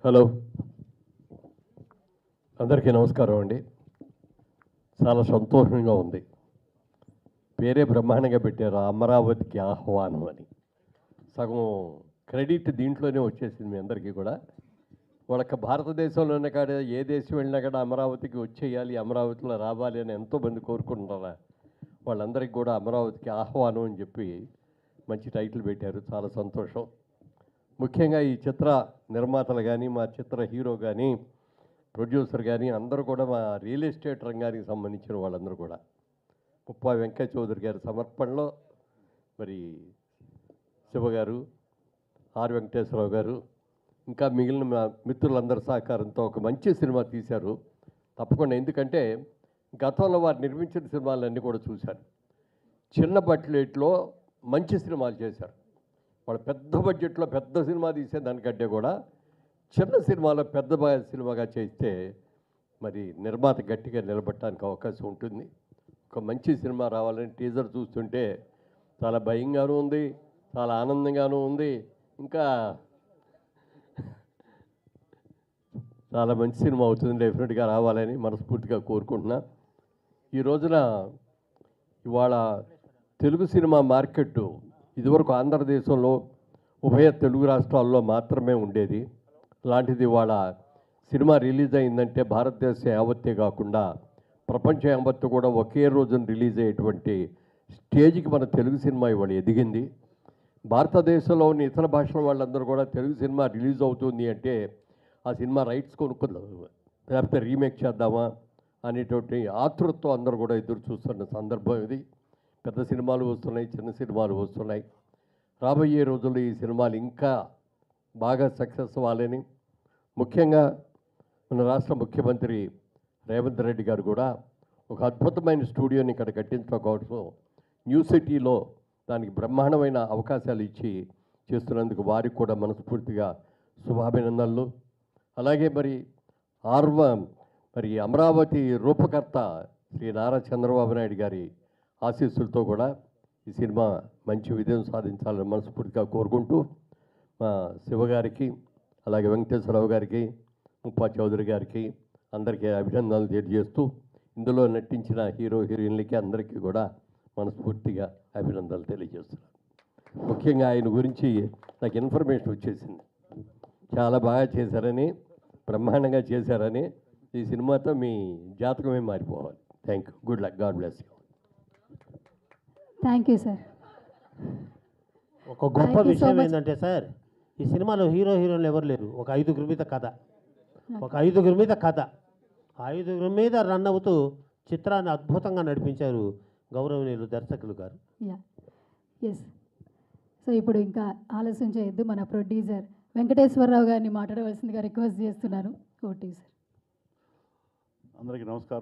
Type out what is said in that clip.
Hello, అందరికీ నమస్కారం అండి. చాలా సంతోషంగా ఉంది. పేరే బ్రహ్మాండంగా పెట్టారు, అమరావతికి ఆహ్వానం అని. సగం క్రెడిట్ దీంట్లోనే వచ్చేసింది మీ అందరికీ కూడా. వాళ్ళకి భారతదేశంలోనే కాదు, ఏ దేశం వెళ్ళినా కూడా అమరావతికి వచ్చేయాలి, అమరావతిలో రావాలి అని ఎంతోమంది కోరుకుంటున్నారా. వాళ్ళందరికీ కూడా అమరావతికి ఆహ్వానం అని చెప్పి మంచి టైటిల్ పెట్టారు. చాలా సంతోషం. ముఖ్యంగా ఈ చిత్ర నిర్మాతలు కానీ, మా చిత్ర హీరో కానీ, ప్రొడ్యూసర్ కానీ అందరూ కూడా మా రియల్ ఎస్టేట్ రంగానికి సంబంధించిన వాళ్ళందరూ కూడా ముప్పా వెంకయ్య చౌదరి గారి సమర్పణలో మరి శివగారు, ఆర్ వెంకటేశ్వరరావు గారు, ఇంకా మిగిలిన మా మిత్రులందరి సహకారంతో ఒక మంచి సినిమా తీశారు. తప్పకుండా, ఎందుకంటే గతంలో వారు నిర్మించిన సినిమాలన్నీ కూడా చూశారు. చిన్న బడ్జెట్లో మంచి సినిమాలు చేశారు. వాళ్ళు పెద్ద బడ్జెట్లో పెద్ద సినిమా తీసే దానికంటే కూడా చిన్న సినిమాలో పెద్ద సినిమాగా చేస్తే మరి నిర్మాత గట్టిగా నిలబడటానికి అవకాశం ఉంటుంది. ఒక మంచి సినిమా రావాలని టీజర్ చూస్తుంటే చాలా భయంగానూ ఉంది, చాలా ఆనందంగానూ ఉంది. ఇంకా చాలా మంచి సినిమా అవుతుంది, డెఫినెట్గా రావాలని మనస్ఫూర్తిగా కోరుకుంటున్నా. ఈ రోజున ఇవాళ తెలుగు సినిమా మార్కెట్టు ఇదివరకు ఆంధ్రదేశంలో ఉభయ తెలుగు రాష్ట్రాల్లో మాత్రమే ఉండేది. అలాంటిది ఇవాళ సినిమా రిలీజ్ అయిందంటే భారతదేశం యావత్తే కాకుండా ప్రపంచం యావత్తు కూడా ఒకే రోజున రిలీజ్ అయ్యేటువంటి స్టేజ్కి మన తెలుగు సినిమా ఇవాళ ఎదిగింది. భారతదేశంలో ఉన్న ఇతర భాషల వాళ్ళందరూ కూడా తెలుగు సినిమా రిలీజ్ అవుతుంది అంటే ఆ సినిమా రైట్స్ కొనుక్కుందాం, లేకపోతే రీమేక్ చేద్దామా అనేటువంటి ఆతృతతో అందరూ కూడా ఎదురు చూస్తున్న సందర్భం ఇది. పెద్ద సినిమాలు వస్తున్నాయి, చిన్న సినిమాలు వస్తున్నాయి. రాబోయే రోజుల్లో ఈ సినిమాలు ఇంకా బాగా సక్సెస్ అవ్వాలని, ముఖ్యంగా మన రాష్ట్ర ముఖ్యమంత్రి రేవంత్ రెడ్డి గారు కూడా ఒక అద్భుతమైన స్టూడియోని ఇక్కడ కట్టించడం కోసం న్యూ సిటీలో దానికి బ్రహ్మాండమైన అవకాశాలు ఇచ్చి చేస్తున్నందుకు వారికి కూడా మనస్ఫూర్తిగా శుభాభినందనలు. అలాగే మరి అమరావతి రూపకర్త శ్రీ నారా చంద్రబాబు నాయుడు గారి ఆశీస్సులతో కూడా ఈ సినిమా మంచి విజయం సాధించాలని మనస్ఫూర్తిగా కోరుకుంటూ మా శివగారికి, అలాగే వెంకటేశ్వరరావు గారికి, ముప్పా చౌదరి గారికి అందరికీ అభినందనలు తెలియజేస్తూ ఇందులో నటించిన హీరో హీరోయిన్లకి అందరికీ కూడా మనస్ఫూర్తిగా అభినందనలు తెలియజేస్తున్నాను. ముఖ్యంగా ఆయన గురించి నాకు ఇన్ఫర్మేషన్ వచ్చేసింది, చాలా బాగా చేశారని, బ్రహ్మాండంగా చేశారని. ఈ సినిమాతో మీ జాతకమే మారిపోవాలి. Thank you, good luck, God bless you. Thank you sir. ఒక గొప్ప విషయం ఏంటంటే సార్, ఈ సినిమాలో హీరో హీరోయిన్లు ఎవరు లేరు. ఒక ఐదుగురి మీద కథ, ఐదుగురి మీద రన్ అవుతూ చిత్రాన్ని అద్భుతంగా నడిపించారు గౌరవనీయులు దర్శకులు గారు. ఎస్. సో ఇప్పుడు ఇంకా ఆలస్యం చేయొద్దు, మన ప్రొడ్యూసర్ వెంకటేశ్వరరావు గారిని మాట్లాడవలసిందిగా రిక్వెస్ట్ చేస్తున్నాను. OT sir. అందరికీ నమస్కారం.